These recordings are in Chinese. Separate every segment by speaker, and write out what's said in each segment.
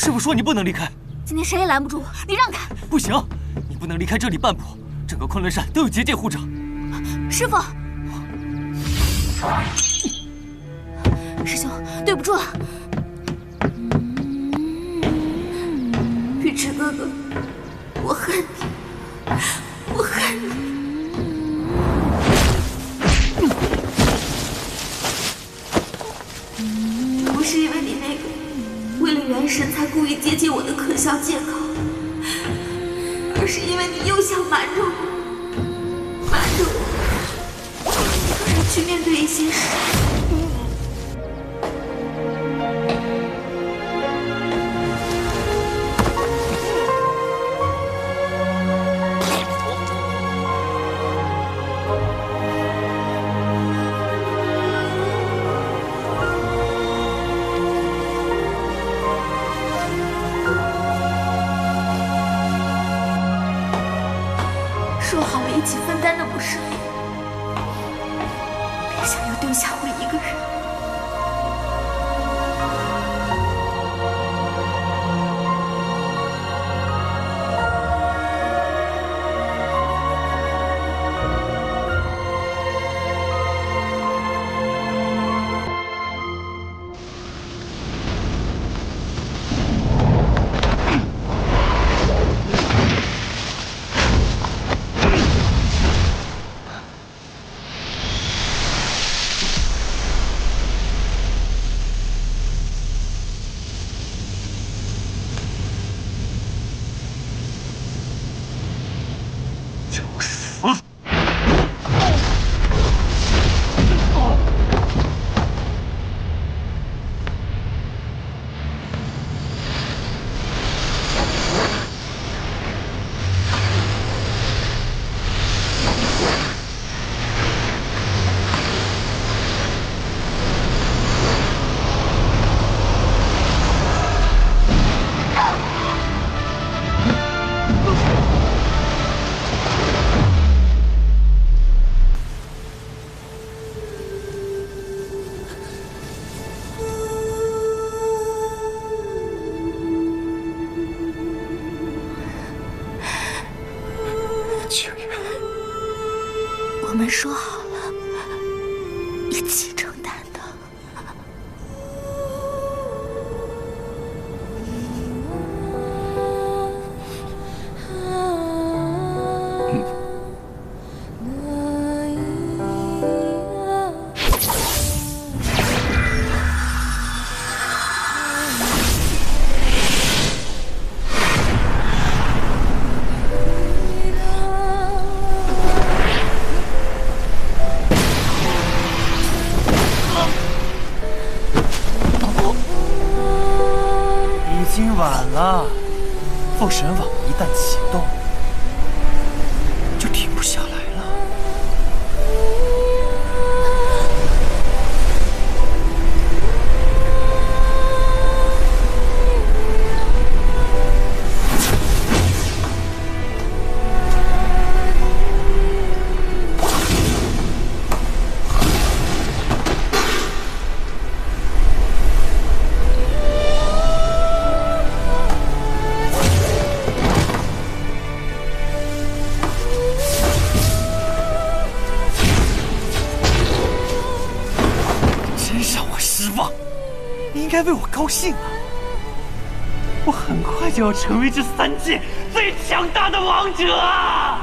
Speaker 1: 师傅说你不能离开，
Speaker 2: 今天谁也拦不住我，你让开！
Speaker 1: 不行，你不能离开这里半步。整个昆仑山都有结界护着。
Speaker 2: 师傅，师兄，对不住了。玉池哥哥，我恨你，我恨你。不是因为你那个为了元神才故意接近我的可笑借口，而是因为你又想瞒着我，瞒着我，一个人去面对一些事。说好了一起分担的不是你，别想又丢下我一个人。我们说好了，一起承担的。
Speaker 1: 已经晚了，封神网一旦启动，就停不下来了。你应该为我高兴啊！我很快就要成为这三界最强大的王者啊！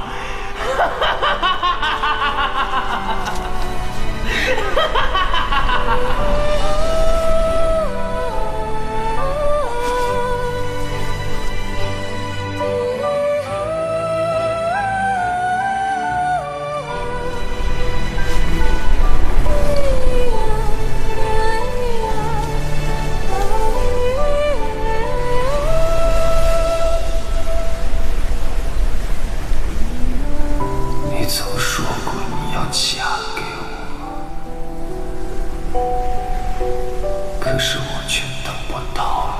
Speaker 1: 可是我却等不到了。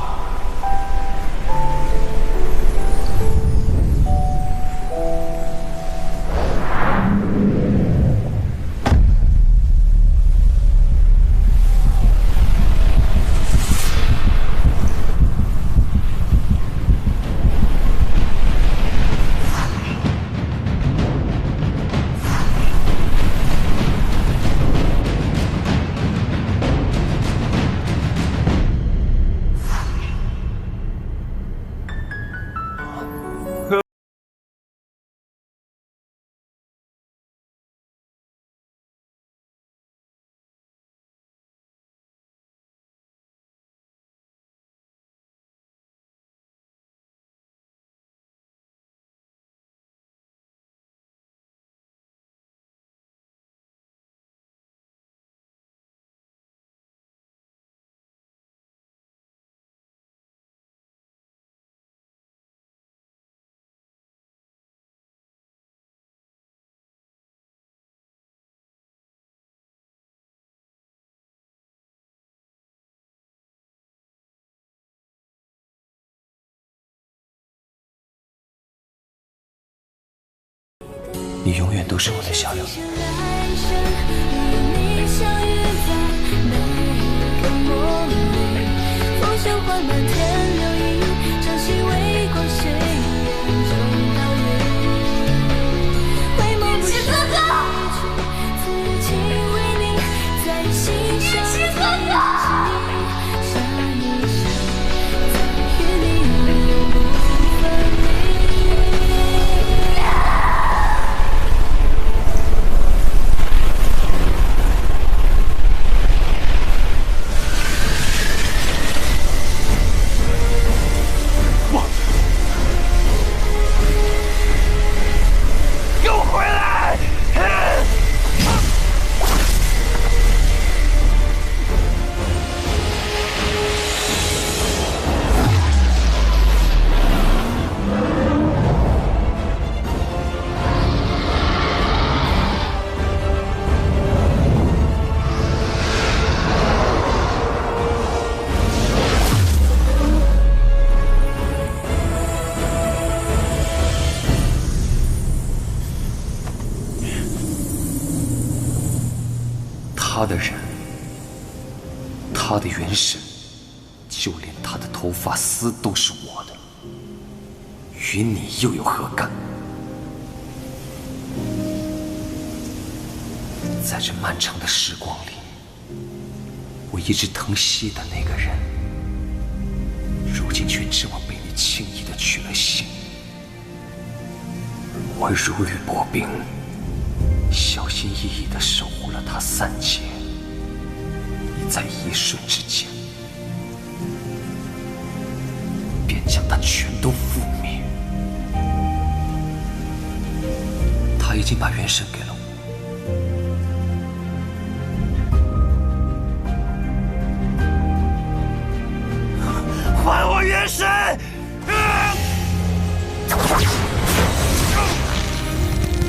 Speaker 3: 你永远都是我的小柳。他的人，他的元神，就连他的头发丝都是我的，与你又有何干？在这漫长的时光里，我一直疼惜的那个人，如今却指望被你轻易的取了性。我如履薄冰，小心翼翼地守护了他3劫，你在一瞬之间便将他全都覆灭。他已经把元神给了我，
Speaker 1: 还我元神！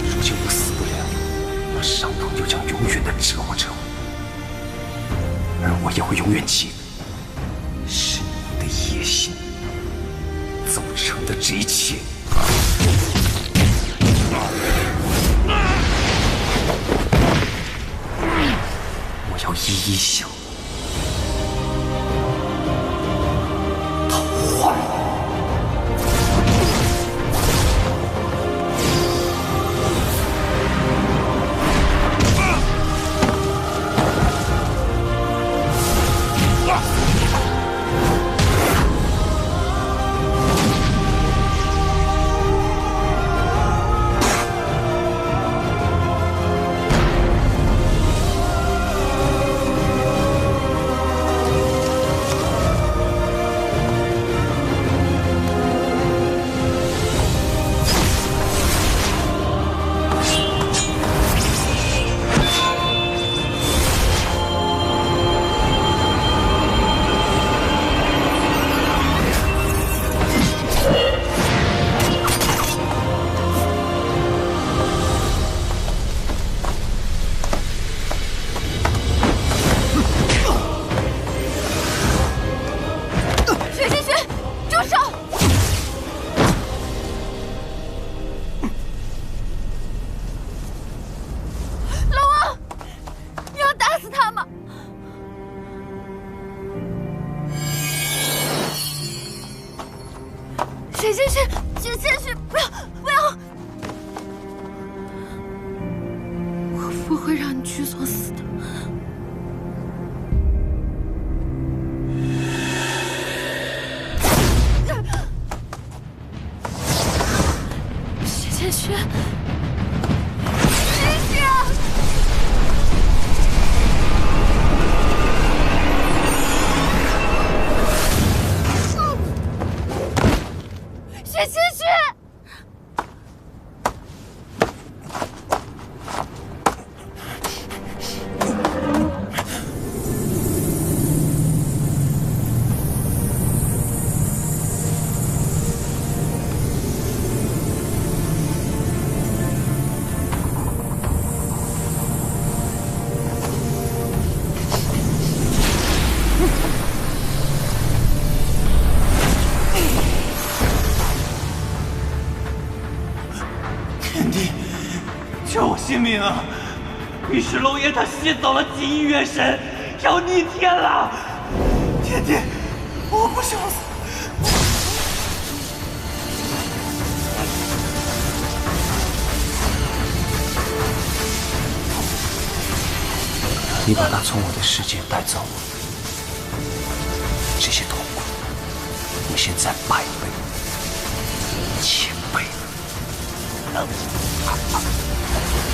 Speaker 3: 如今我死不了，那伤痛就将永远的折磨着我，而我也会永远记得，是你的野心造成的这一切。我要一一向讨还。
Speaker 2: 水仙雪，雪仙雪，不要不要！我不会让你去作死的。雪仙雪，雪仙雪！
Speaker 1: 救我性命啊！御史龙爷他吸走了锦衣元神，要逆天了！天帝，我不想死！
Speaker 3: 你把他从我的世界带走，这些痛苦，我现在100倍、1000倍，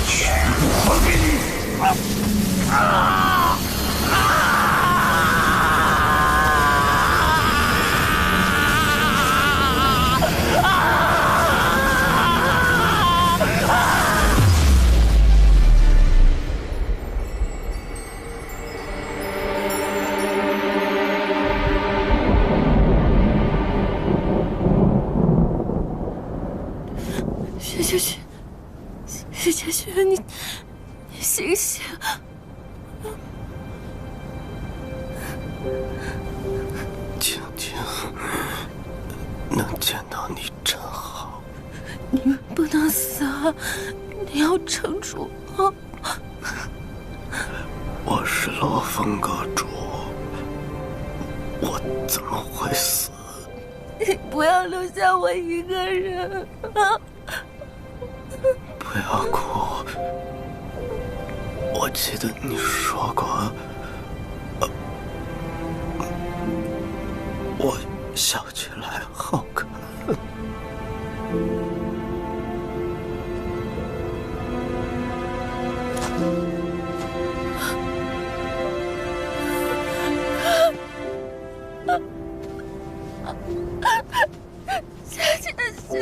Speaker 3: 全部还给你！
Speaker 2: 徐家轩，你醒醒！
Speaker 4: 青青，能见到你真好。
Speaker 2: 你们不能死啊！你要撑住啊！
Speaker 4: 我是罗峰阁主，我怎么会死？
Speaker 2: 你不要留下我一个人啊！
Speaker 4: 不要哭，我记得你说过，我笑起来好看。
Speaker 2: 夏晨曦。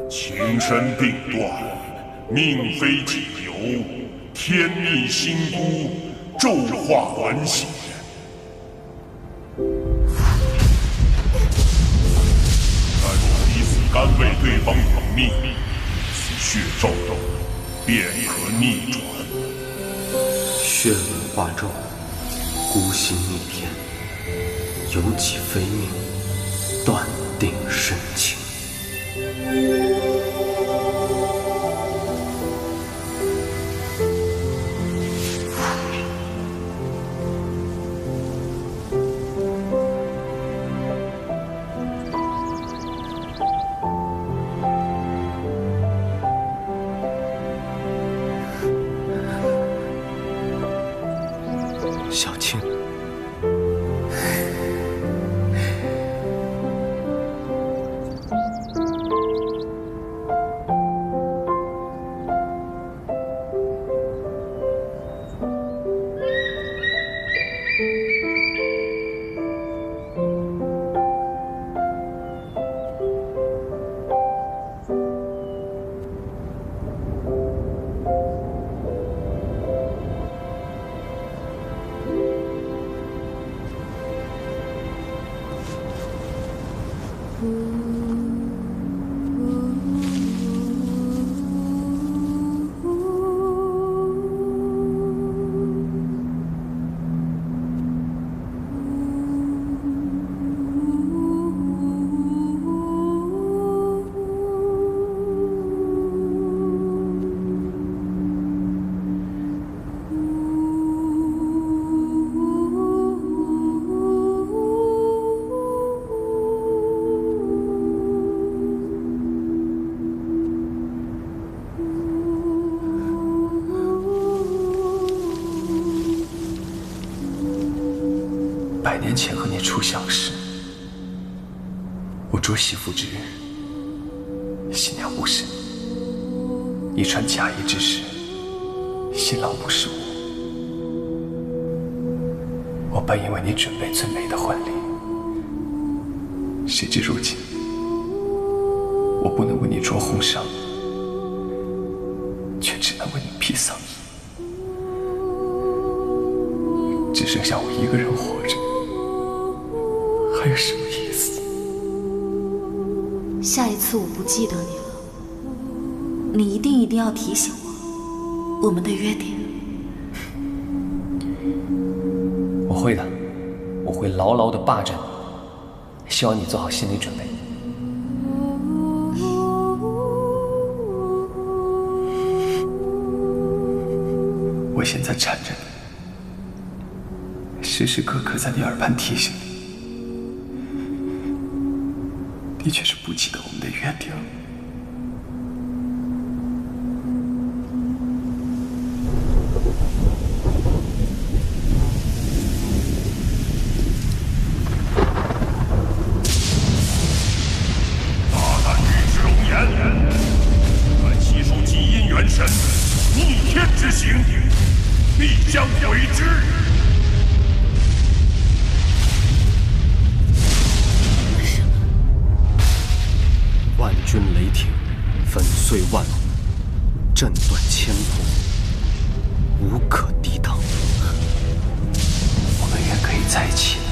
Speaker 5: 情深定断，命非己由，天命心孤，骤化晚显。但若彼此甘为对方殒命，此血骤斗便可逆转。
Speaker 4: 血轮化纣，孤心逆天，有己非命，断定深情。小青，100
Speaker 3: 年前和你初相识，我捉媳妇之日，新娘不是你，一传假意之时，新郎不是我。我本以为你准备最美的婚礼，谁知如今我不能为你着红裳，却只能为你披丧衣，只剩下我一个人活着。还有什么意思？
Speaker 2: 下一次我不记得你了，你一定要提醒我们的约定。
Speaker 3: 我会的，我会牢牢地霸着你，希望你做好心理准备。我现在缠着你，时时刻刻在你耳畔提醒你，你却是不记得我们的约定。
Speaker 5: 逆天之行，必将毁之。
Speaker 4: 万军雷霆，粉碎万物，震断千古，无可抵挡。
Speaker 3: 我们原可以在一起的，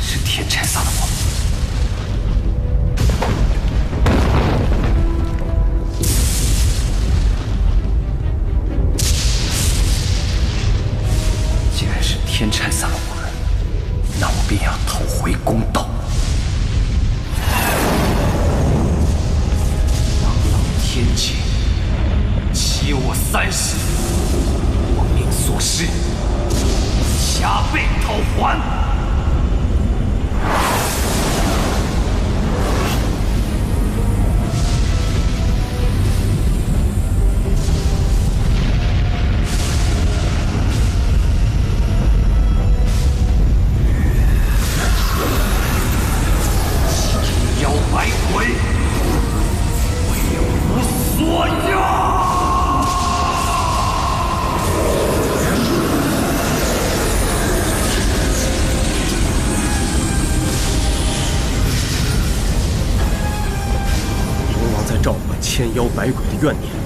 Speaker 3: 是天拆散了我们。天拆散了我们，那我便要讨回公道。朗朗天劫，欺我30，我命所施，加倍讨还。
Speaker 4: 千妖百鬼的怨念。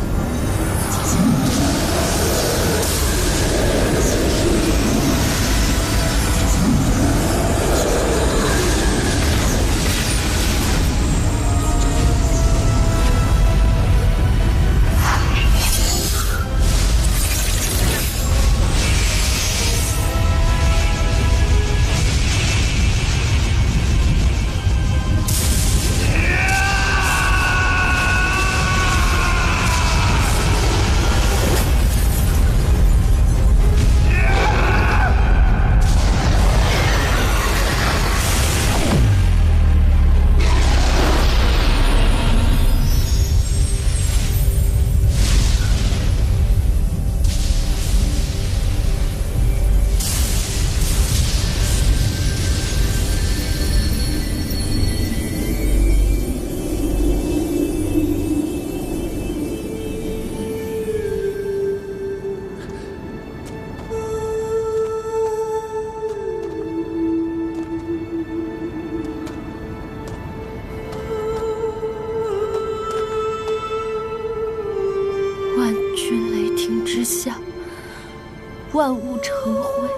Speaker 2: 万物成灰，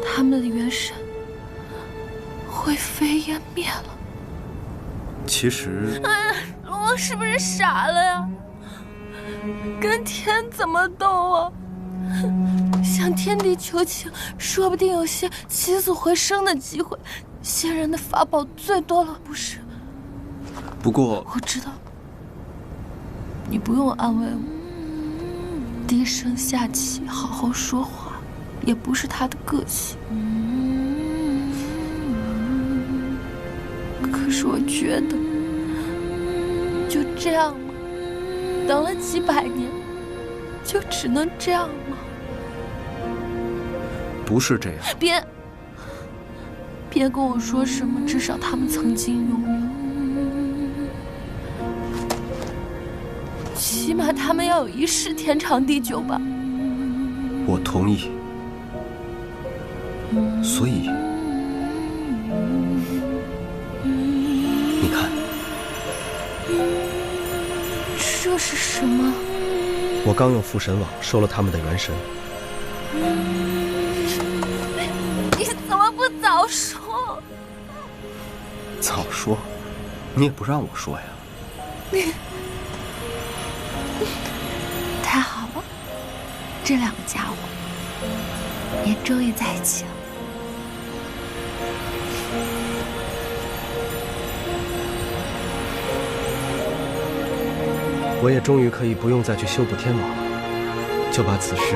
Speaker 2: 他们的元神灰飞烟灭了。
Speaker 4: 其实，
Speaker 2: 我是不是傻了呀？跟天怎么斗啊？向天地求情，说不定有些起死回生的机会。仙人的法宝最多了，不是？
Speaker 4: 不过
Speaker 2: 我知道，你不用安慰我。低声下气，好好说话，也不是他的个性。可是我觉得，就这样吗？等了几百年，就只能这样吗？
Speaker 4: 不是这样。
Speaker 2: 别跟我说什么，至少他们曾经拥有。起码他们要有一世天长地久吧。
Speaker 4: 我同意。所以，你看，
Speaker 2: 这是什么？
Speaker 4: 我刚用附神网收了他们的元神。
Speaker 2: 你怎么不早说？
Speaker 4: 早说？你也不让我说呀。
Speaker 2: 太好了，这两个家伙也终于在一起了。
Speaker 4: 我也终于可以不用再去修补天网了。就把此事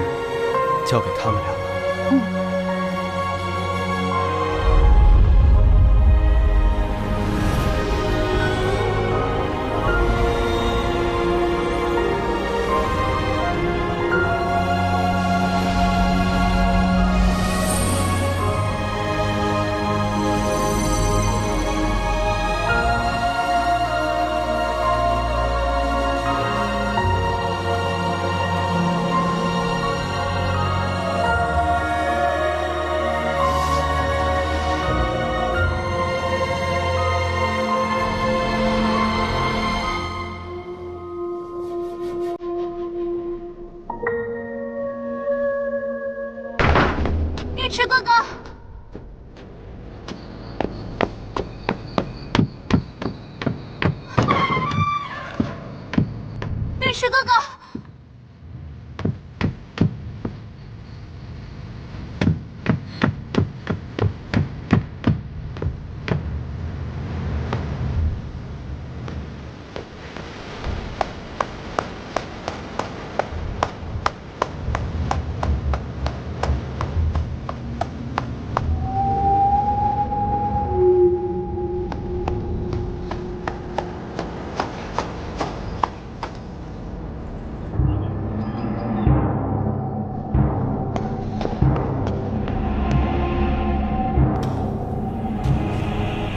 Speaker 4: 交给他们俩吧。
Speaker 2: 尉迟哥哥，尉迟哥哥。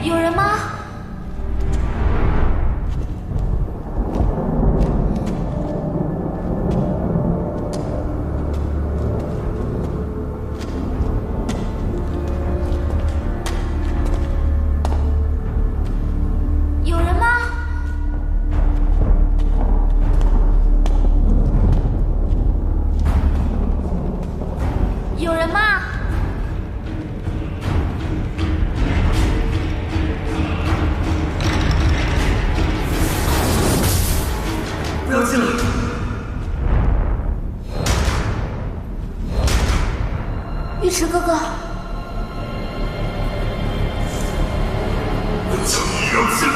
Speaker 2: 有人吗？有人吗？有人吗？
Speaker 1: 不要进来！
Speaker 2: 尉迟哥哥，
Speaker 5: 我叫你要进来！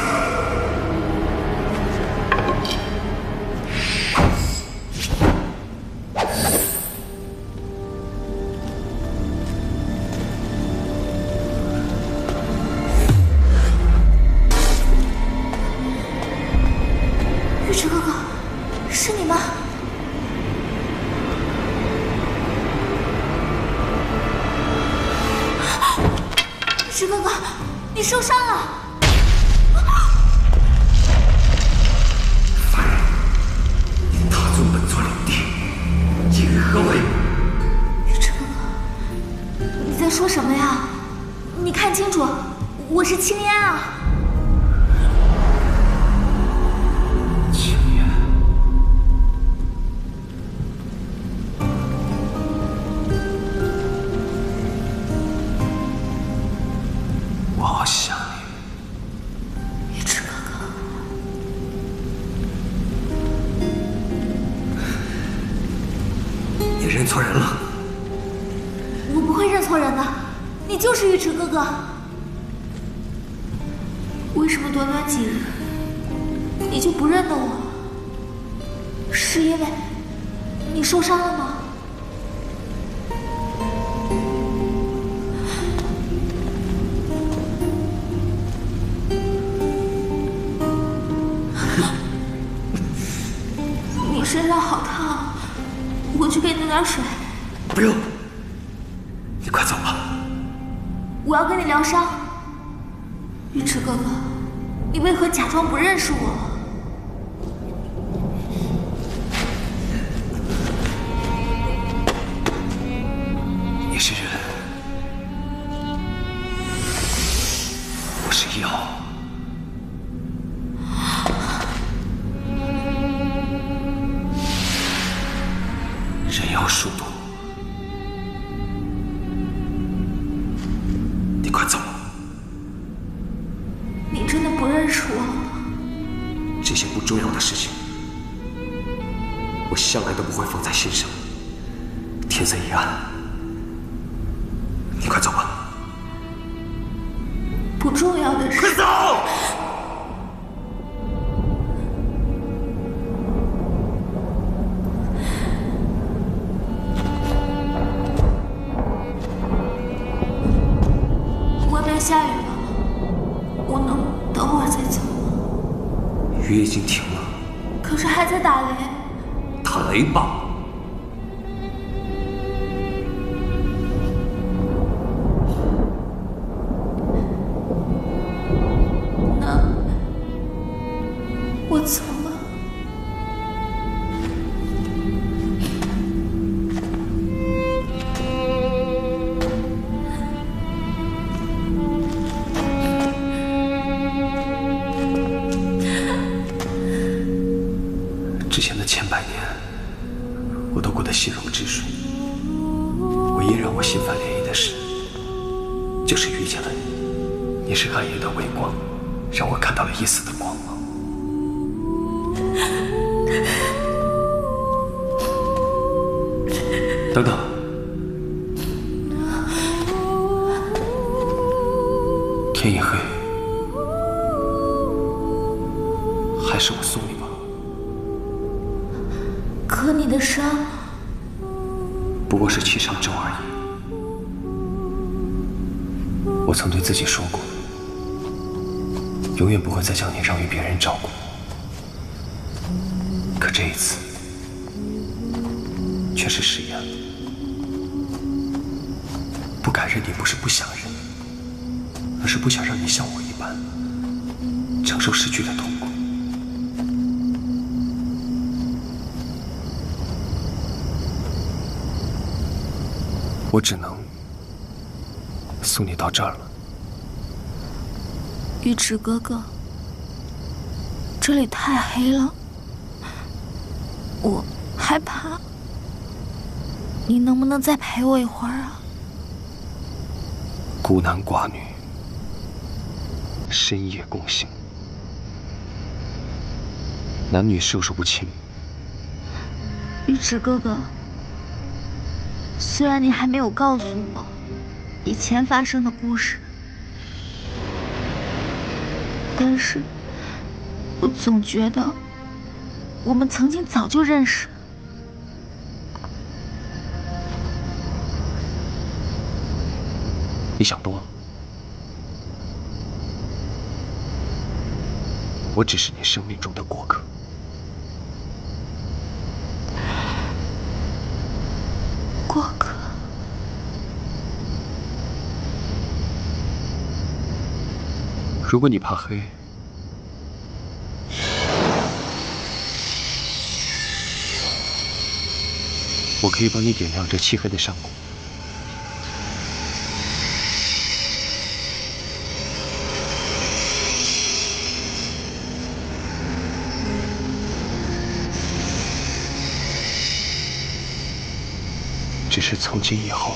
Speaker 2: 尉迟哥哥，是你吗？尉迟哥哥，你受伤了。
Speaker 3: 你踏足本座领地，意欲何为？
Speaker 2: 尉迟哥哥，你在说什么呀？你看清楚，我是青烟啊！
Speaker 3: 青烟，我好想你。
Speaker 2: 尉迟哥哥，
Speaker 3: 你认错人了。
Speaker 2: 我不会认错人的，你就是尉迟哥哥。为什么短短几日，你就不认得我？是因为你受伤了吗？你身上好烫，我去给你弄点水。
Speaker 3: 不用，你快走吧。
Speaker 2: 我要跟你疗伤。尉迟哥哥，你为何假装不认识我？
Speaker 3: 你是人，我是妖。人妖殊途，你快走。
Speaker 2: 你真的不认识我吗？
Speaker 3: 这些不重要的事情，我向来都不会放在心上。天色已暗，你快走吧。
Speaker 2: 不重要的事。
Speaker 1: 快走！
Speaker 3: 雨已经停了，
Speaker 2: 可是还在打雷。
Speaker 3: 打雷吧。
Speaker 2: 那我走了。
Speaker 3: 之前的千百年，我都过得心如止水。唯一让我心烦涟漪的事，就是遇见了你。你是暗夜的微光，让我看到了一丝的光芒。等等，天一黑，还是我送你吧。
Speaker 2: 可你的伤，
Speaker 3: 不过是七伤咒而已。我曾对自己说过，永远不会再将你让与别人照顾。可这一次，却是食言了。不敢认你，不是不想认，而是不想让你像我一般承受失去的痛苦。我只能送你到这儿了。
Speaker 2: 玉池哥哥，这里太黑了，我害怕。你能不能再陪我一会儿啊？
Speaker 3: 孤男寡女，深夜共行，男女授受不亲。
Speaker 2: 玉池哥哥，虽然你还没有告诉我以前发生的故事，但是我总觉得我们曾经早就认识。
Speaker 3: 你想多了，我只是你生命中的过客。
Speaker 2: 过客。
Speaker 3: 如果你怕黑，我可以帮你点亮这漆黑的山谷。只是从今以后，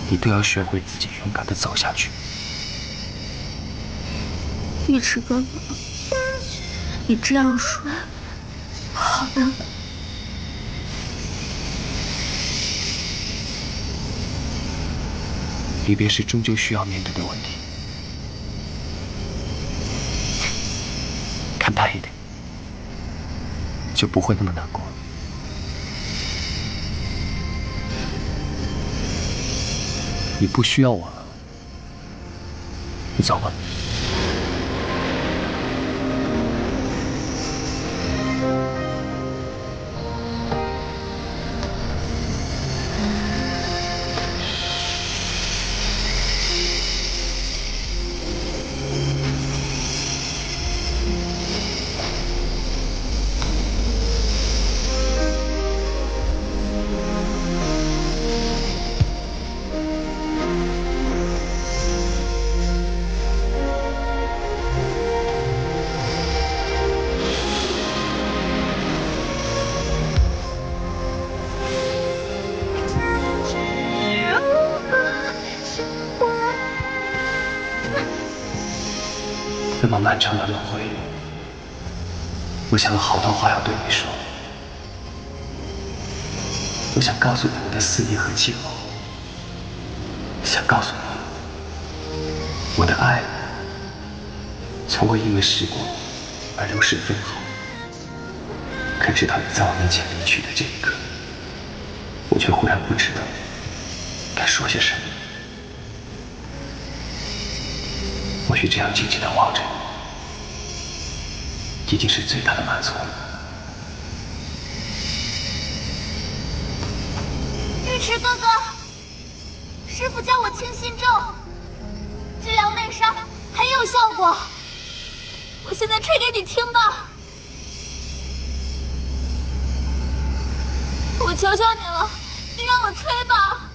Speaker 3: 你都要学会自己勇敢地走下去。
Speaker 2: 玉池哥哥，你这样说，好的。
Speaker 3: 离别是终究需要面对的问题，看淡一点，就不会那么难过。你不需要我了，你走吧。这么漫长的轮回，我想了好多话要对你说。我想告诉你我的思念和寂寞，想告诉你我的爱从未因为时光而流逝分毫。可直到你在我面前离去的这一刻，我却忽然不知道该说些什么。我是这样静静地望着你，已经是最大的满足了。
Speaker 6: 尉迟哥哥，师傅教我清心咒，治疗内伤很有效果。我现在吹给你听吧。我求求你了，你让我吹吧。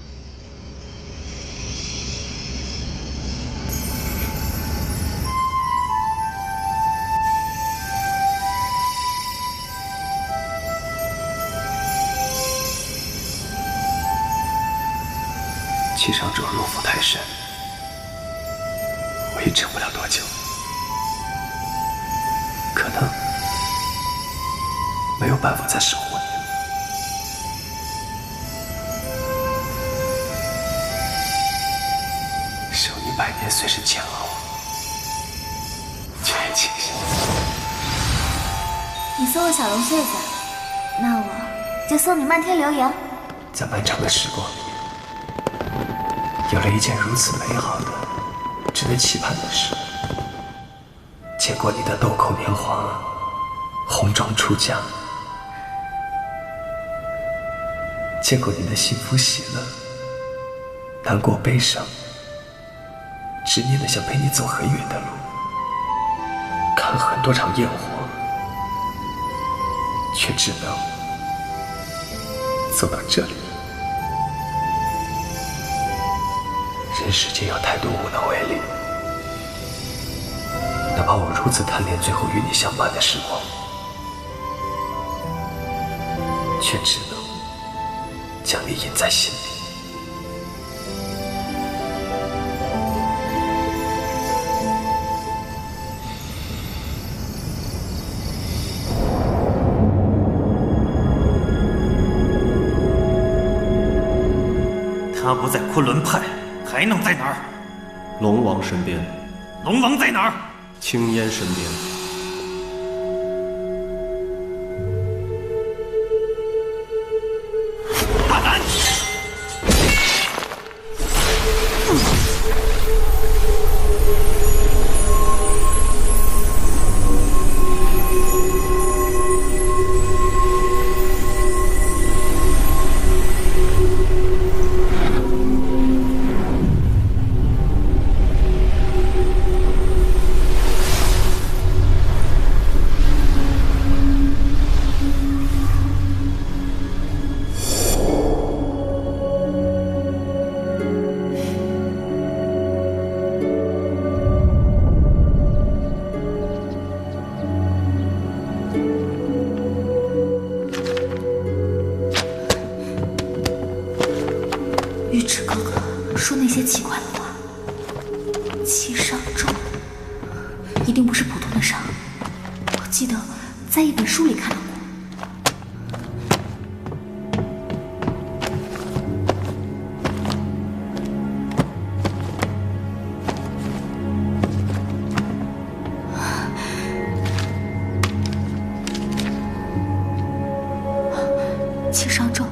Speaker 3: 气伤者入腹太深，我也撑不了多久，可能没有办法再守护你了。守你100年虽是煎熬，却也庆幸。
Speaker 6: 你送我小龙穗子，那我就送你漫天流萤。
Speaker 3: 在漫长的时光里，有了一件如此美好的、值得期盼的事。见过你的豆蔻年华，红妆出嫁；见过你的幸福喜乐，难过悲伤，执念的想陪你走很远的路，看了很多场焰火，却只能走到这里。人世间有太多无能为力，哪怕我如此贪恋最后与你相伴的时光，却只能将你印在心里。
Speaker 1: 他不在昆仑派，还能在哪儿？
Speaker 4: 龙王身边，
Speaker 1: 龙王在哪儿？
Speaker 4: 青烟身边。
Speaker 1: 大胆！
Speaker 2: 尉迟哥哥说那些奇怪的话，七伤重，一定不是普通的伤。我记得在一本书里看到过。七伤重，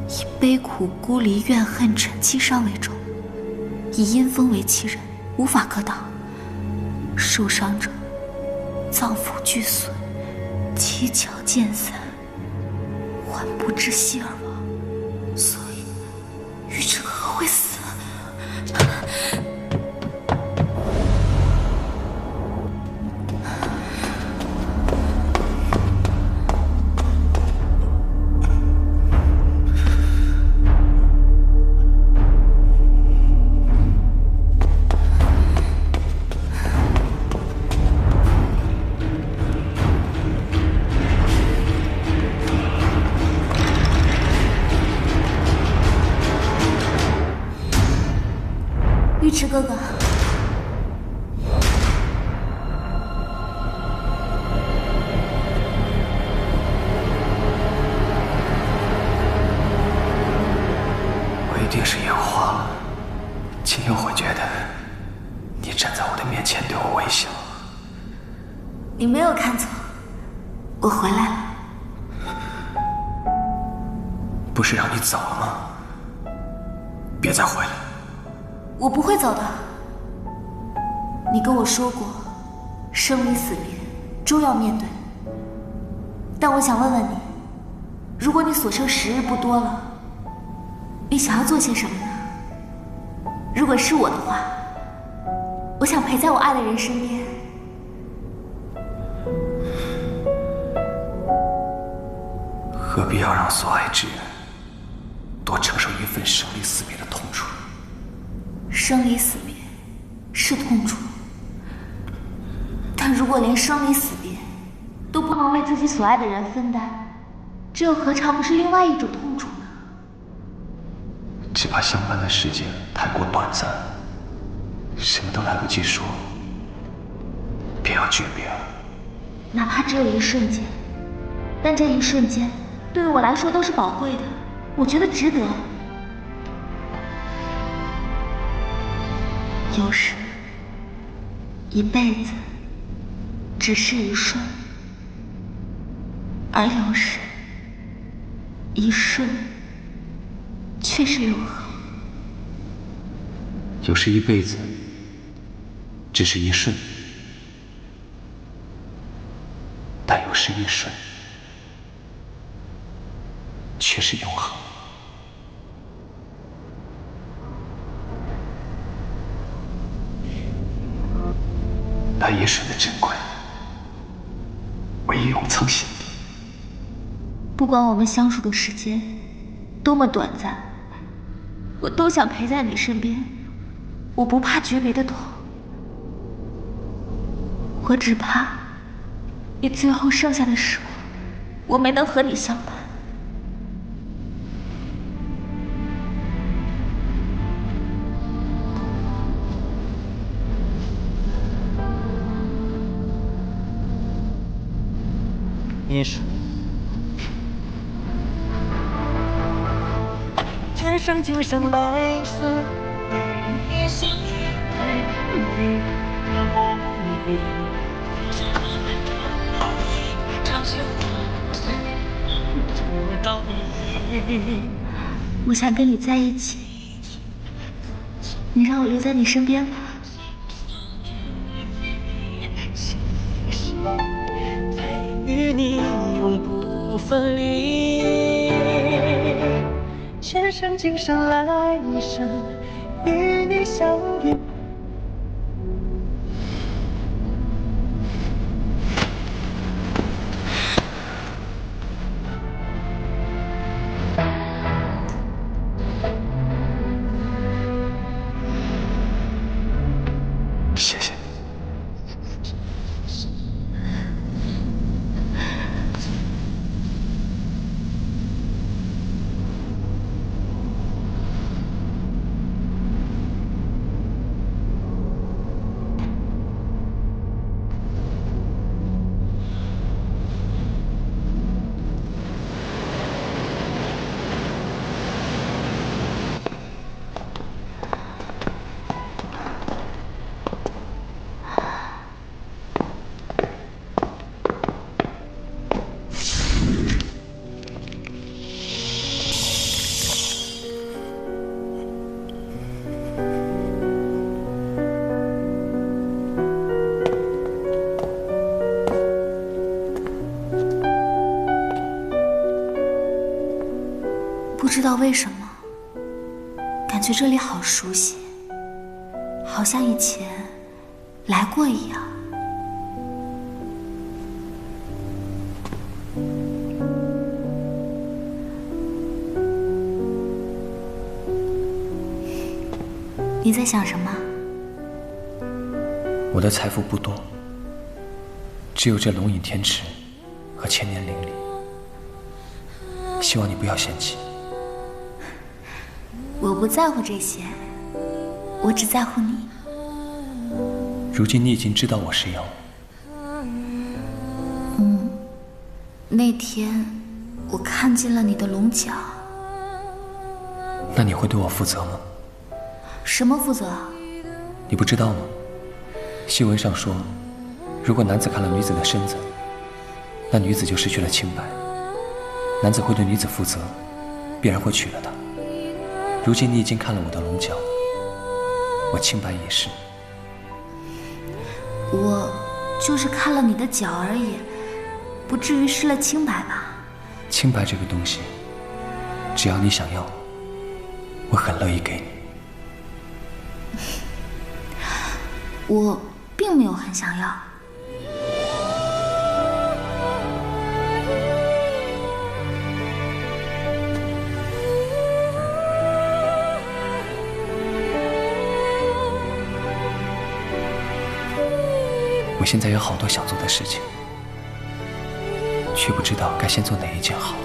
Speaker 2: 以悲苦、孤离、怨恨、嗔七伤为重，以阴风为其人，无法可挡。受伤者脏腑俱损，七窍渐散，患不窒息而亡。所以，尉迟哥哥会死。尉迟哥哥，
Speaker 3: 我一定是眼花，今又会觉得你站在我的面前对我微笑。
Speaker 2: 你没有看错，我回来了。
Speaker 3: 不是让你走了吗？别再回来。
Speaker 2: 我不会走的。你跟我说过，生离死别终要面对。但我想问问你，如果你所剩时日不多了，你想要做些什么呢？如果是我的话，我想陪在我爱的人身边。
Speaker 3: 何必要让所爱之人多承受一份生离死别的痛楚？
Speaker 2: 生离死别是痛楚，但如果连生离死别都不能为自己所爱的人分担，这又何尝不是另外一种痛楚呢？
Speaker 3: 只怕相伴的时间太过短暂，什么都来不及说，便要诀别了。
Speaker 2: 哪怕只有一瞬间，但这一瞬间对于我来说都是宝贵的，我觉得值得。有时，一辈子只是一瞬，而有时，一瞬却是永恒。
Speaker 3: 有时一辈子只是一瞬，但有时一瞬却是永恒。那一瞬的珍贵，我已永藏心底。
Speaker 2: 不管我们相处的时间多么短暂，我都想陪在你身边。我不怕诀别的痛，我只怕你最后剩下的时光，我没能和你相伴。
Speaker 1: 你是天上今生来世与你相遇，
Speaker 2: 我想跟你在一起，你让我留在你身边吧。
Speaker 1: 与你永不分离，前生今生来生与你相遇。
Speaker 3: 谢谢你。
Speaker 2: 不知道为什么，感觉这里好熟悉，好像以前来过一样。你在想什么？
Speaker 3: 我的财富不多，只有这龙隐天池和千年灵力，希望你不要嫌弃。
Speaker 2: 我不在乎这些，我只在乎你。
Speaker 3: 如今你已经知道我是妖。
Speaker 2: 那天我看见了你的龙角。
Speaker 3: 那你会对我负责吗？
Speaker 2: 什么负责？
Speaker 3: 你不知道吗？新闻上说，如果男子看了女子的身子，那女子就失去了清白，男子会对女子负责，必然会娶了她。如今你已经看了我的龙角，我清白已逝。
Speaker 2: 我就是看了你的脚而已，不至于失了清白吧？
Speaker 3: 清白这个东西，只要你想要，我很乐意给你。
Speaker 2: 我并没有很想要。
Speaker 3: 我现在有好多想做的事情，却不知道该先做哪一件好。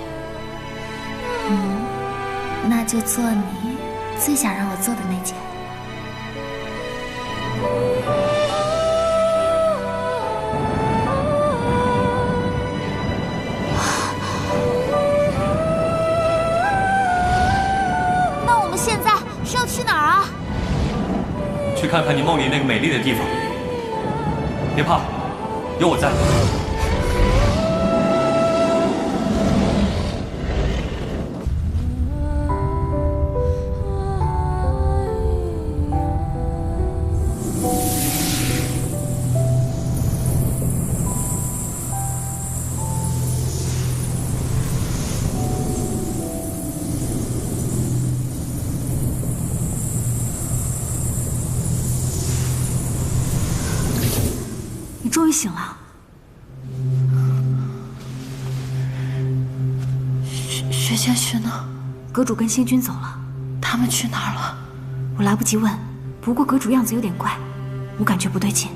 Speaker 2: 那就做你最想让我做的那件。
Speaker 6: 那我们现在是要去哪儿啊？
Speaker 7: 去看看你梦里那个美丽的地方。别怕，有我在。
Speaker 2: 终于醒了。
Speaker 8: 薛千雪呢？
Speaker 2: 阁主跟星君走了。
Speaker 8: 他们去哪儿了？
Speaker 2: 我来不及问，不过阁主样子有点怪，我感觉不对劲。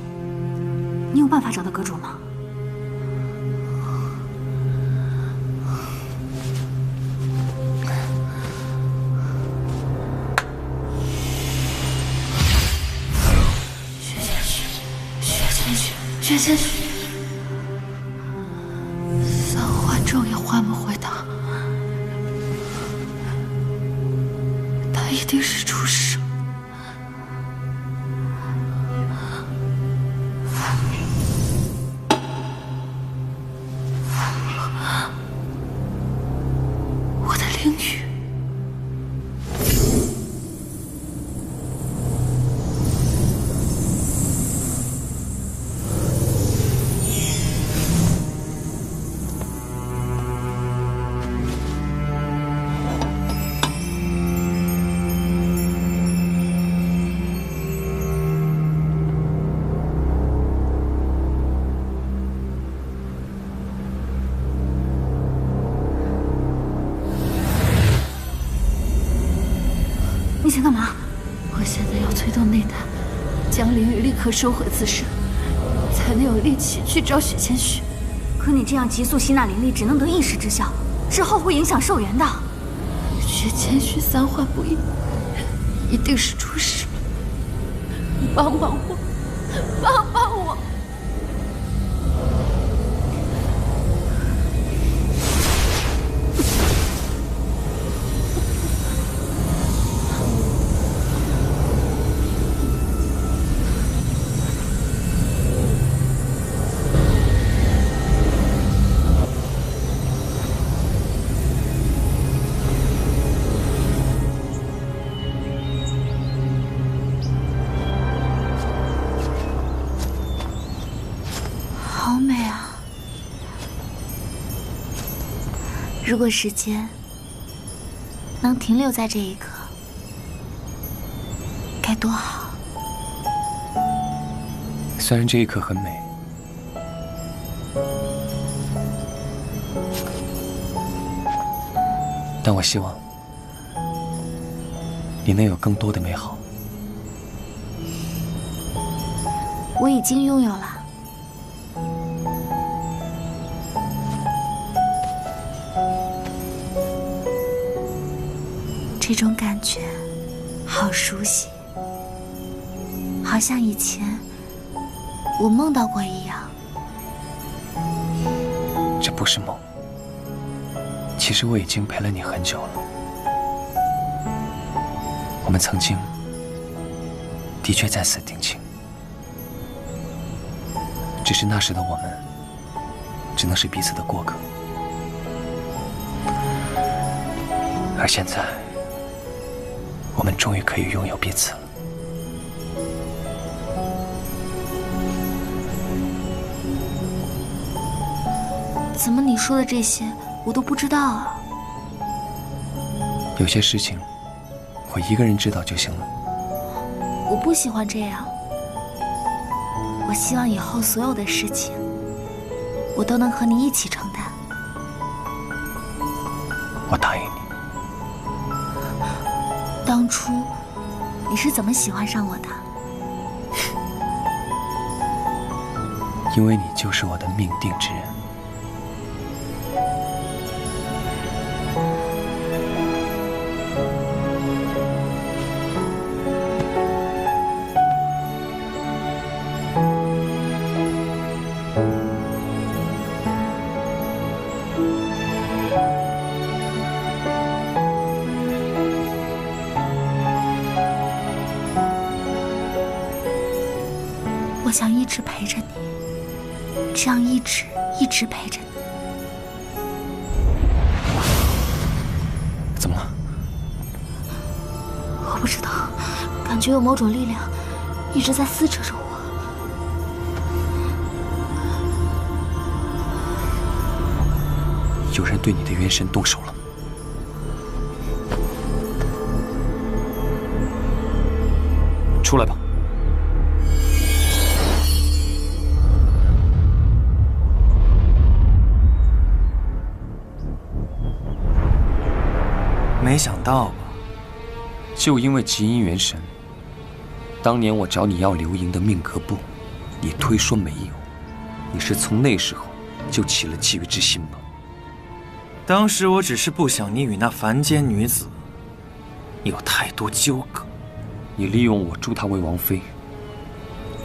Speaker 2: 你有办法找到阁主吗？
Speaker 8: 薛千雪，三幻咒也换不回他，他一定是出事。我的灵羽。
Speaker 2: 你想干嘛？
Speaker 8: 我现在要催动内丹，将灵羽立刻收回自身，才能有力气去找雪千雪。
Speaker 2: 可你这样急速吸纳灵力，只能得一时之效，之后会影响寿元的。
Speaker 8: 雪千雪三幻不一，一定是出事了。帮帮我，帮帮我！
Speaker 2: 好美啊！如果时间能停留在这一刻，该多好。
Speaker 3: 虽然这一刻很美，但我希望你能有更多的美好。
Speaker 2: 我已经拥有了。这种感觉好熟悉，好像以前我梦到过一样。
Speaker 3: 这不是梦，其实我已经陪了你很久了。我们曾经的确在此定情，只是那时的我们只能是彼此的过客，而现在我们终于可以拥有彼此了。
Speaker 8: 怎么你说的这些我都不知道啊？
Speaker 3: 有些事情，我一个人知道就行了。
Speaker 8: 我不喜欢这样。我希望以后所有的事情，我都能和你一起承担。
Speaker 3: 我答应你。
Speaker 8: 当初你是怎么喜欢上我的？
Speaker 3: 因为你就是我的命定之人。
Speaker 8: 我想一直陪着你，这样一直陪着你。
Speaker 3: 怎么了？
Speaker 8: 我不知道，感觉有某种力量一直在撕扯着我。
Speaker 3: 有人对你的元神动手了。出来吧。
Speaker 9: 没想到吧？
Speaker 3: 就因为极阴元神，当年我找你要流萤的命格簿，你推说没有，你是从那时候就起了觊觎之心吧？
Speaker 9: 当时我只是不想你与那凡间女子有太多纠葛。
Speaker 3: 你利用我助她为王妃，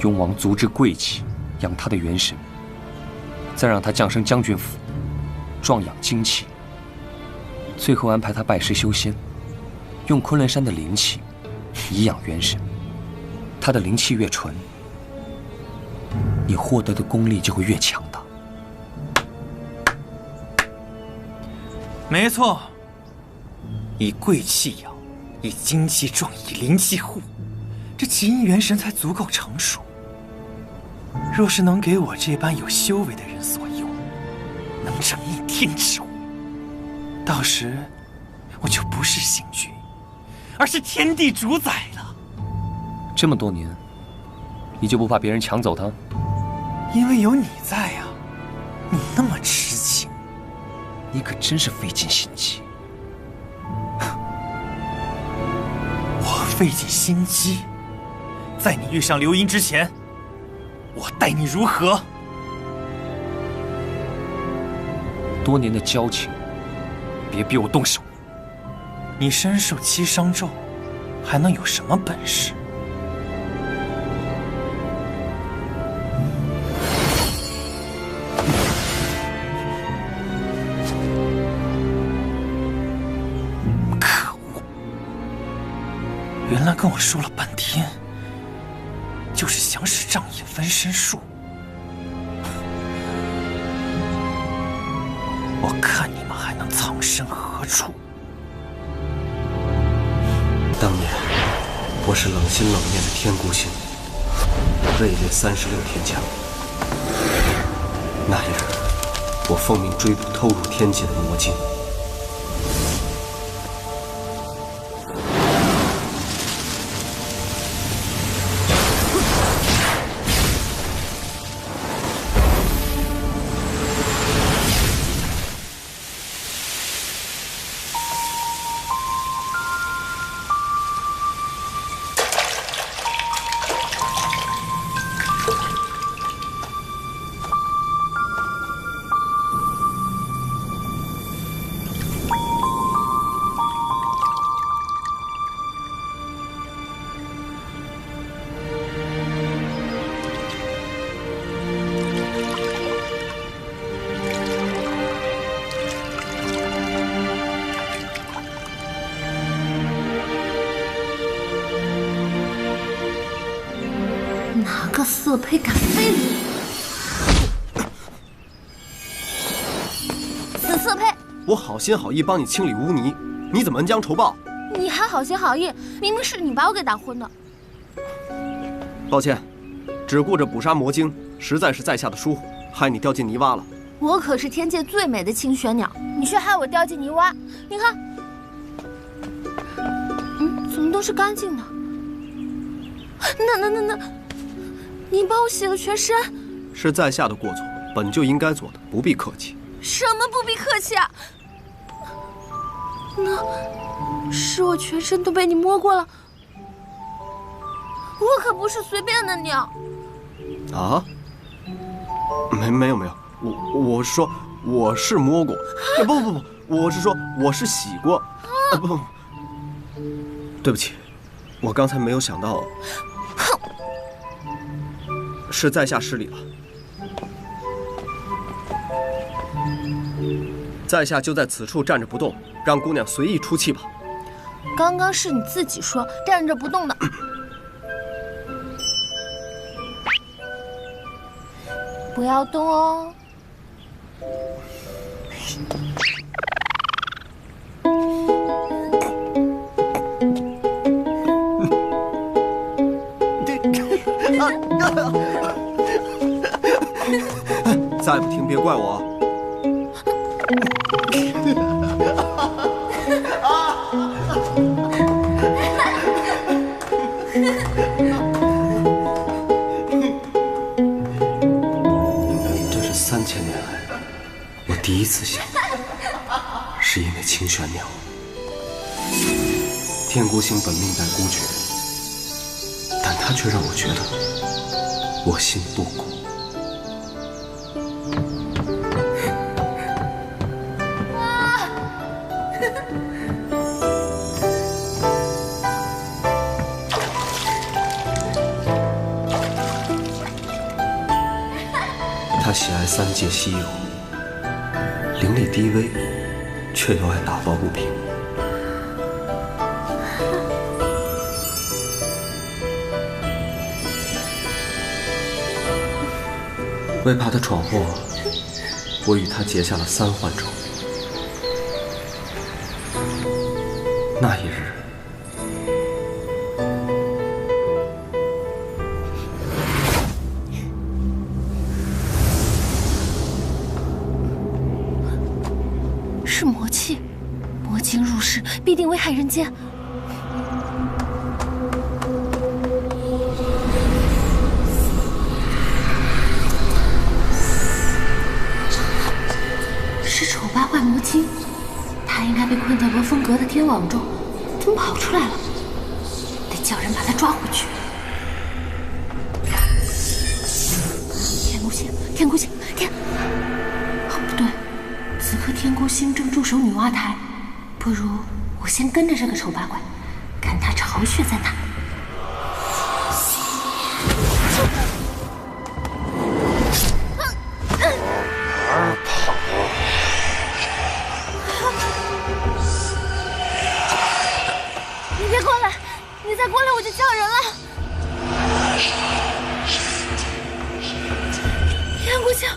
Speaker 3: 雍王足之贵气，养她的元神，再让她降生将军府，壮养精气。最后安排他拜师修仙，用昆仑山的灵气以养元神。他的灵气越纯，你获得的功力就会越强大。
Speaker 9: 没错，以贵气养，以精气壮，以灵气护，这极阴元神才足够成熟。若是能给我这般有修为的人所用，能成逆天之物，到时我就不是星君，而是天地主宰了。
Speaker 3: 这么多年，你就不怕别人抢走它？
Speaker 9: 因为有你在呀，你那么痴情，
Speaker 3: 你可真是费尽心机。
Speaker 9: 我费尽心机，在你遇上流萤之前，我待你如何？
Speaker 3: 多年的交情，别逼我动手。
Speaker 9: 你身受七伤咒，还能有什么本事？可恶！原来跟我说了半天，就是想使障眼分身术。我看你们还能藏身何处？
Speaker 4: 当年我是冷心冷面的天孤星，位列36天强。那日我奉命追捕偷入天界的魔晶，
Speaker 8: 哪个色胚敢非礼我？死色胚！
Speaker 4: 我好心好意帮你清理污泥，你怎么恩将仇报？
Speaker 8: 你还好心好意，明明是你把我给打昏的。
Speaker 4: 抱歉，只顾着捕杀魔晶，实在是在下的疏忽，害你掉进泥洼了。
Speaker 8: 我可是天界最美的清玄鸟，你却害我掉进泥洼。你看，怎么都是干净的？那，你帮我洗了全身，
Speaker 4: 是在下的过错，本就应该做的，不必客气。
Speaker 8: 什么不必客气啊？那是我全身都被你摸过了，我可不是随便的鸟。
Speaker 4: 啊？没有，我说我是摸过，不，我是说我是洗过，不，对不起，我刚才没有想到，是在下失礼了。在下就在此处站着不动，让姑娘随意出气吧。
Speaker 8: 刚刚是你自己说站着不动的。不要动哦。
Speaker 4: 再不听别怪我。这是3000年来我第一次想，是因为清玄鸟。天孤星本命带孤绝，但它却让我觉得我心不古。他喜爱3界稀有，灵力低微，却又爱打抱不平。为怕他闯祸，我与他结下了3幻仇。那一日，
Speaker 8: 是魔气，魔精入世，必定危害人间。是丑八怪魔精，他应该被困在罗峰阁的天网中，怎么跑出来了？得叫人把他抓回去。天孤星，哦，不对。此刻天孤星正驻守女娲台，不如我先跟着这个丑八怪，看他巢穴在哪。你别过来，你再过来我就叫人了。天孤星，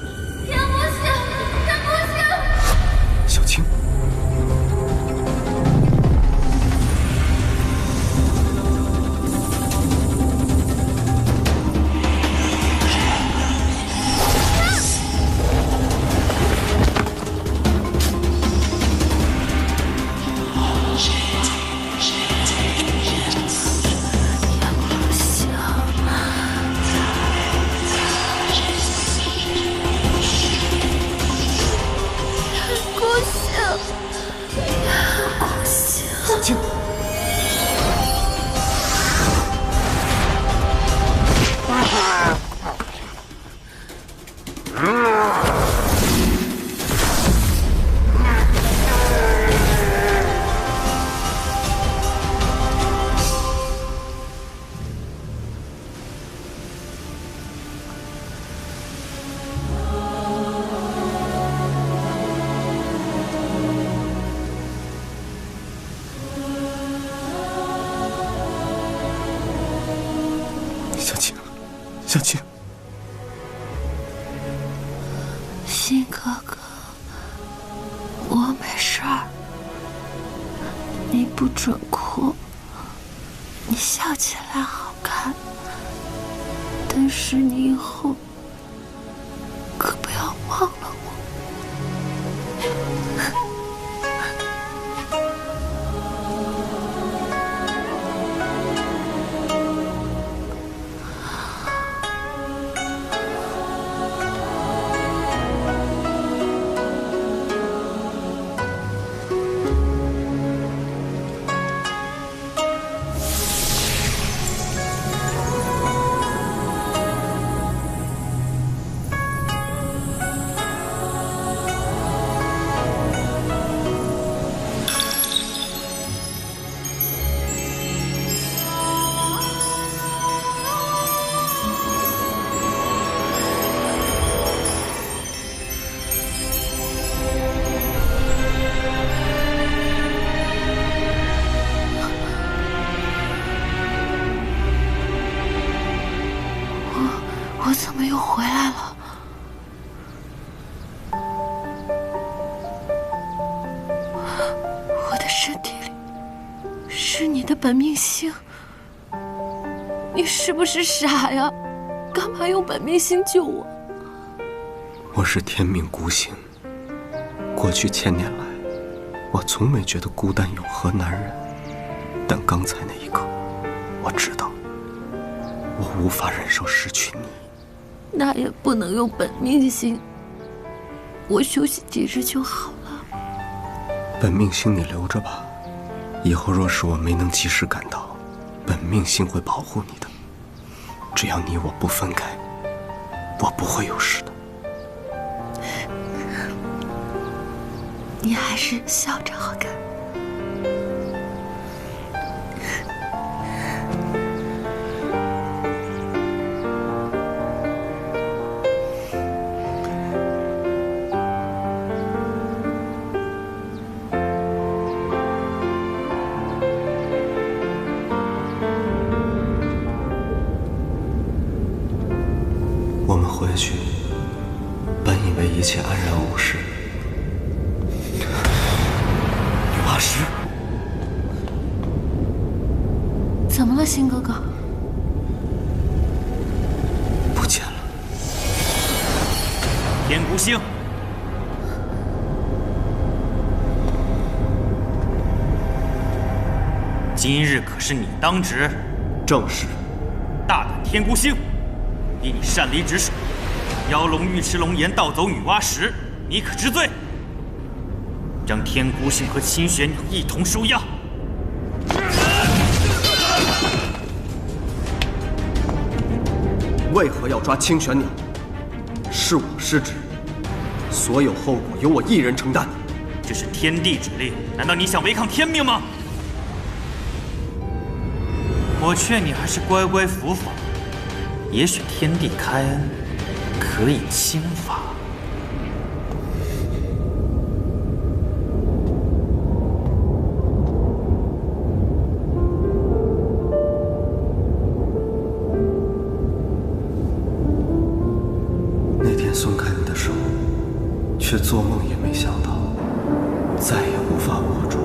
Speaker 4: 小青，小青，
Speaker 8: 星哥哥，我没事儿，你不准哭，你笑起来好看，但是你以后可不要忘了我。身体里是你的本命星，你是不是傻呀？干嘛用本命星救我？
Speaker 4: 我是天命孤星，过去1000年来，我从没觉得孤单有何难忍。但刚才那一刻，我知道，我无法忍受失去你。
Speaker 8: 那也不能用本命星，我休息几日就好了。
Speaker 4: 本命星你留着吧，以后若是我没能及时赶到，本命星会保护你的。只要你我不分开，我不会有事的。
Speaker 8: 你还是笑着好看。
Speaker 4: 我们回去，本以为一切安然无事。女娲石，
Speaker 8: 怎么了，星哥哥？
Speaker 4: 不见了。
Speaker 9: 天孤星，今日可是你当值？
Speaker 4: 正是。
Speaker 9: 大胆天孤星！以你擅离职守，妖龙尉迟龙颜盗走女娲石，你可知罪？将天孤星和青玄鸟一同收押。
Speaker 4: 为何要抓青玄鸟？是我失职，所有后果由我一人承担。
Speaker 9: 这是天地之令，难道你想违抗天命吗？我劝你还是乖乖伏法。也许天地开恩，可以轻罚。
Speaker 4: 那天松开你的手，却做梦也没想到，再也无法握住。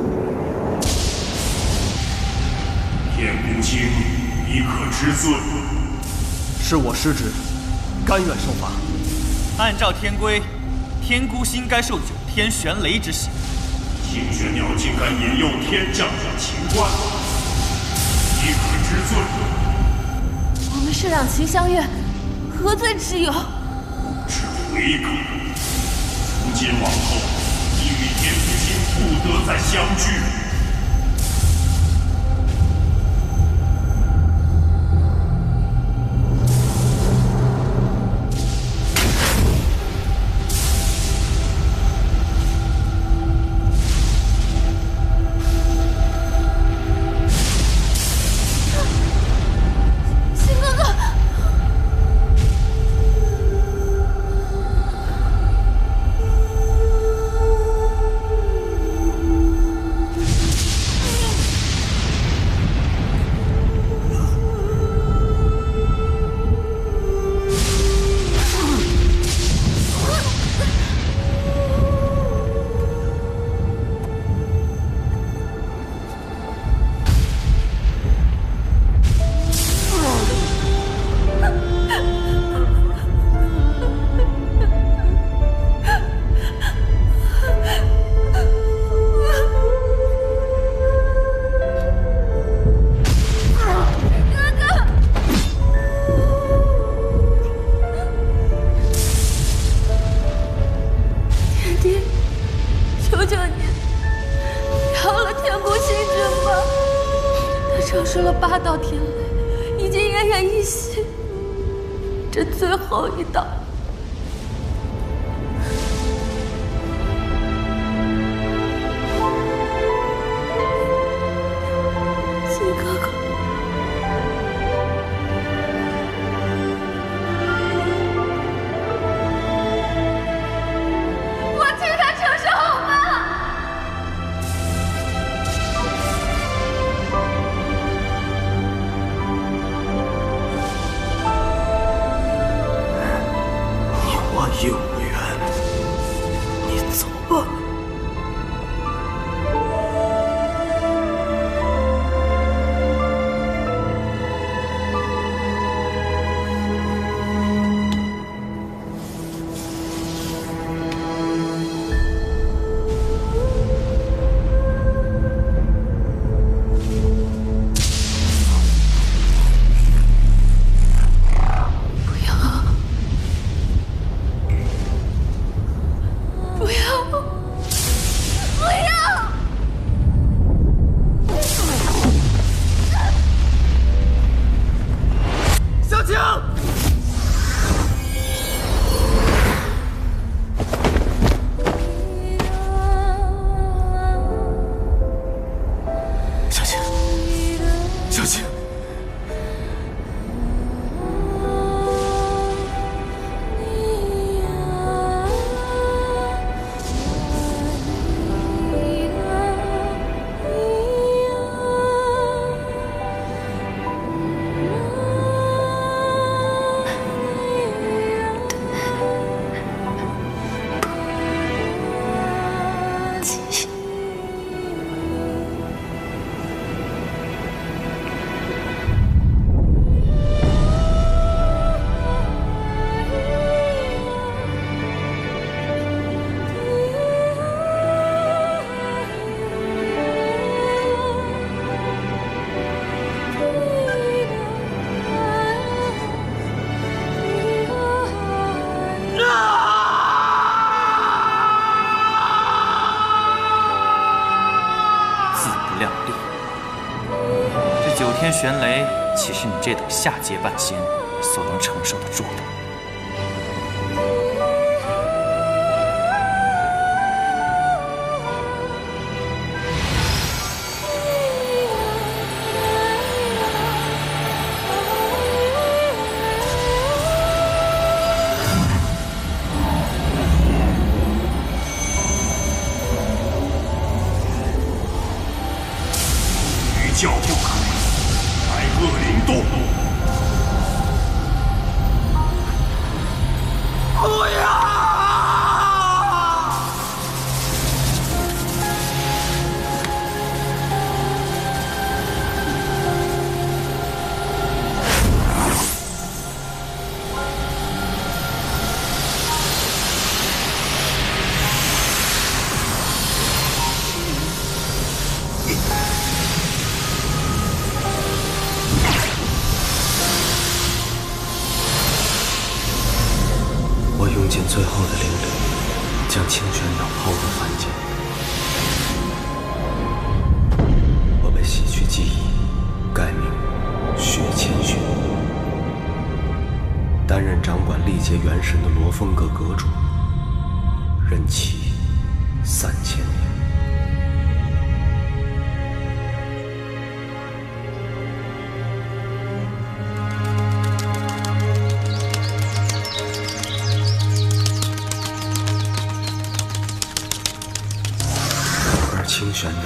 Speaker 5: 天孤星，你可知罪？
Speaker 4: 是我失职，甘愿受罚。
Speaker 9: 按照天规，天孤星该受9天玄雷之刑。
Speaker 5: 青玄鸟竟敢引诱天将者秦观，你可知罪？
Speaker 8: 我们是两情相悦，何罪之有？
Speaker 5: 是悔改。从今往后，你与天孤星不得再相聚。
Speaker 8: 承受了8道天雷，已经奄奄一息。这最后一道，秦哥哥，我替他承受好吗？
Speaker 4: 有缘，你走吧。
Speaker 9: 天玄雷岂是你这等下阶半仙所能承受得住的？
Speaker 5: 叫不可，乃恶灵洞。
Speaker 3: 不要！
Speaker 4: 我用尽最后的灵力，将清玄鸟抛入凡间。我被洗去记忆，改名雪千寻，担任掌管历劫元神的罗峰阁阁主，任期3000年。清玄鸟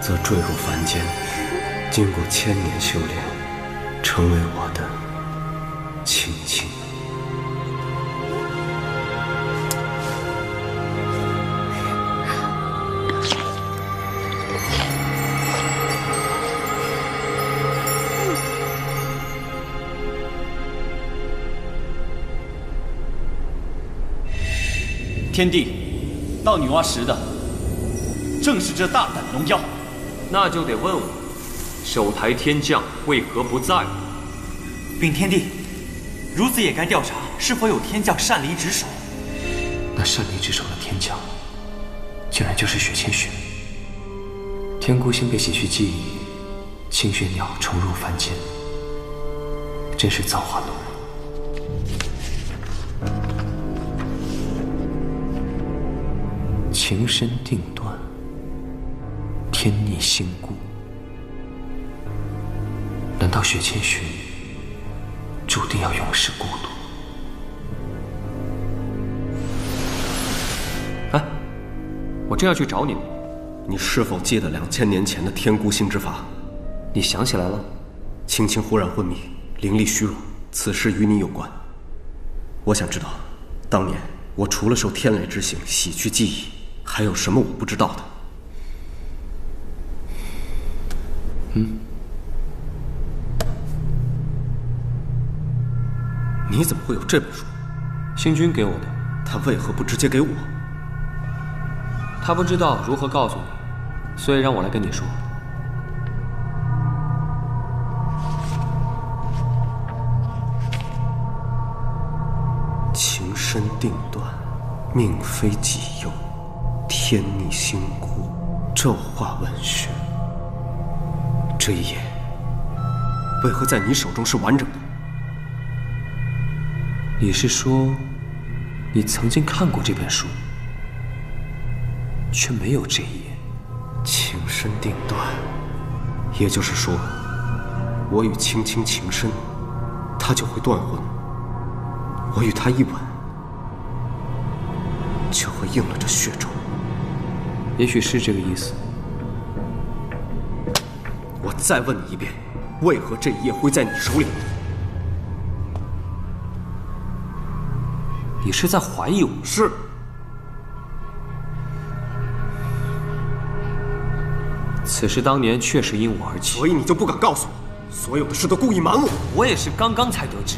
Speaker 4: 则坠入凡间，经过1000年修炼，成为我的亲亲。
Speaker 7: 天帝，到女娲石的正是这大胆龙妖，
Speaker 10: 那就得问我，守台天将为何不在？
Speaker 9: 禀天帝，孺子也该调查是否有天将擅离职守。
Speaker 3: 那擅离职守的天将，竟然就是雪千寻。天孤星被洗去记忆，清玄鸟重入凡间，真是造化弄人。情深定断，天逆星孤。难道雪千寻注定要永世孤独？
Speaker 10: 哎，我正要去找你呢。
Speaker 4: 你是否记得2000年前的天孤星之法？
Speaker 10: 你想起来了？
Speaker 4: 青青忽然昏迷，灵力虚弱，此事与你有关。我想知道，当年我除了受天雷之刑洗去记忆，还有什么我不知道的？你怎么会有这本书？
Speaker 10: 星君给我的。
Speaker 4: 他为何不直接给我？
Speaker 10: 他不知道如何告诉你，所以让我来跟你说。
Speaker 4: 情深定断，命非己有，天逆星孤，骤化文学。这一页为何在你手中是完整的？
Speaker 3: 你是说，你曾经看过这本书，却没有这一页？
Speaker 4: 情深定断，也就是说，我与青青情深，他就会断魂；我与他一吻，就会应了这血咒。
Speaker 3: 也许是这个意思。
Speaker 4: 我再问你一遍，为何这一页会在你手里？
Speaker 3: 你是在怀疑我？
Speaker 4: 是。
Speaker 3: 此事当年确实因我而起，
Speaker 4: 所以你就不敢告诉我，所有的事都故意瞒我？
Speaker 3: 我也是刚刚才得知，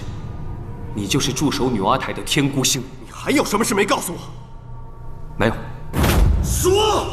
Speaker 3: 你就是驻守女娲台的天孤星。
Speaker 4: 你还有什么事没告诉我？
Speaker 3: 没有。
Speaker 4: 说。